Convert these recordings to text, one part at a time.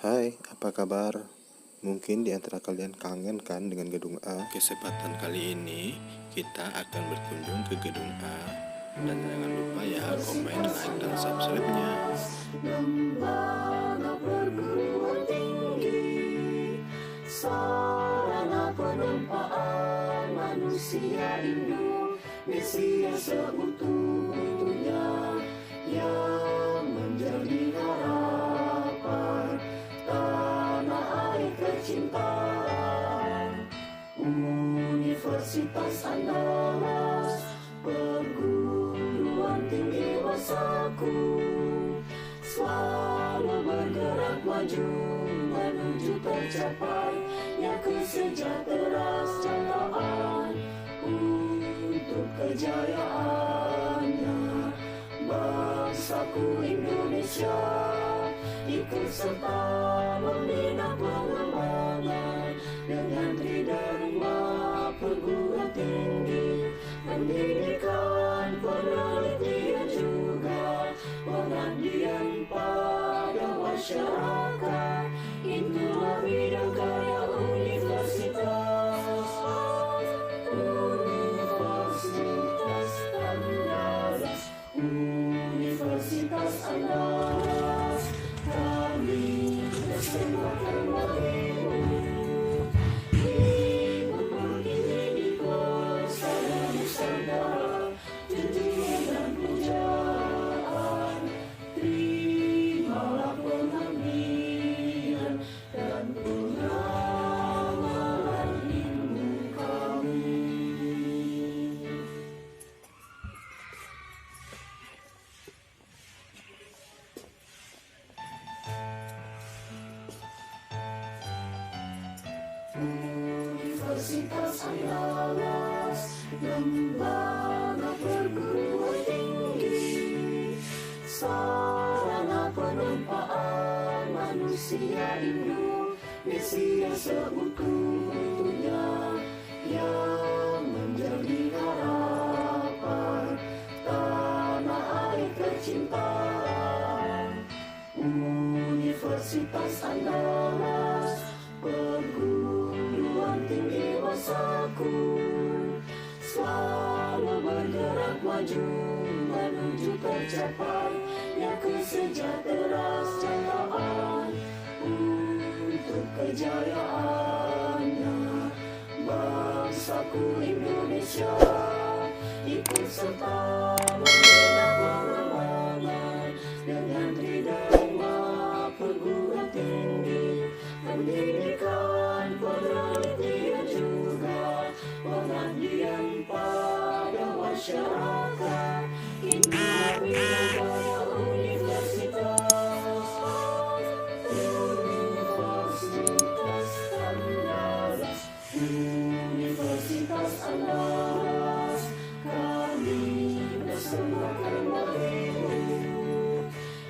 Hai, apa kabar? Mungkin di antara kalian kangen kan dengan Gedung A? Kesempatan kali ini kita akan berkunjung ke Gedung A. Dan jangan lupa ya komen, like, dan subscribe-nya. Lembaga perguruan tinggi, sarana penempaan manusia Indonesia seutuhnya yang menjadi harapan tanah air tercinta. Universitas Andalas, perguruan tinggi masaku, selalu bergerak maju menuju tercapainya kesejahteraan untuk kejayaannya bangsaku Indonesia. Ikut serta membina pengembangan dengan tridharma perguruan tinggi, pendidikan, penelitian juga pengabdian pada masyarakat. Itulah bidang karya Universitas Andalas, Universitas Andalas. Kami bersembahkan bagimu, ikut berdiri di pesada Nusantara, junjungan dan pujaan. Terimalah pengabdian dan pengamalan ilmu kami. Universitas Andalas, lembaga perguruan tinggi, sarana penempaan manusia Indonesia seutuhnya yang menjadi harapan tanah air tercinta. Universitas Andalas, perguruan tinggi masaku, selalu bergerak maju menuju tercapainya kesejahteraan untuk kejayaannya bangsaku Indonesia. Ikut serta membina pengembangan dengan tridharma perguruan tinggi, pendidikan, penelitian juga pengabdian pada masyarakat. Inilah bidang karya Universitas Andalas, Universitas Andalas. Kami bersembahkan bagimu,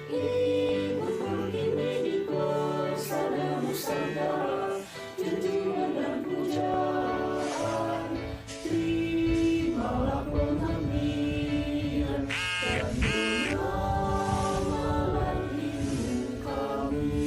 ikut berdiri di pesada Nusantara, junjungan dan pujaan. Terimalah pengabdian dan pengamalan ilmu kami.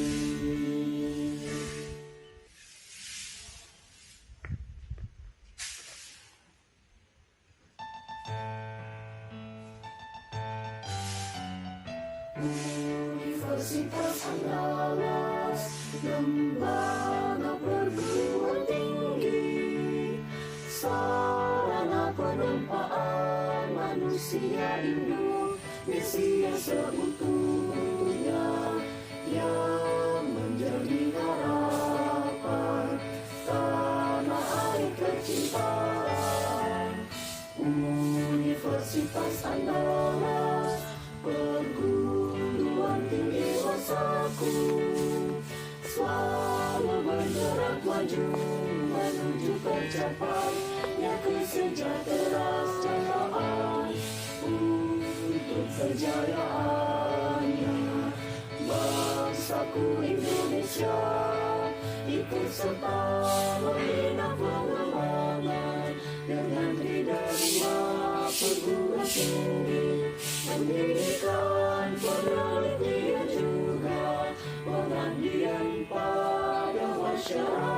Universitas Andalas, lembaga perguruan tinggi, sarana penempaan manusia Indonesia seutuhnya yang menjadi harapan tanah air tercinta. Universitas Andalas, perguruan tinggi masaku, selalu bergerak maju menuju tercapainya kesejahteraan untuk kejayaannya bangsaku Indonesia. Ikut serta membina pengembangan dengan tridharma perguruan tinggi, pendidikan, penelitian juga pengabdian Indonesia.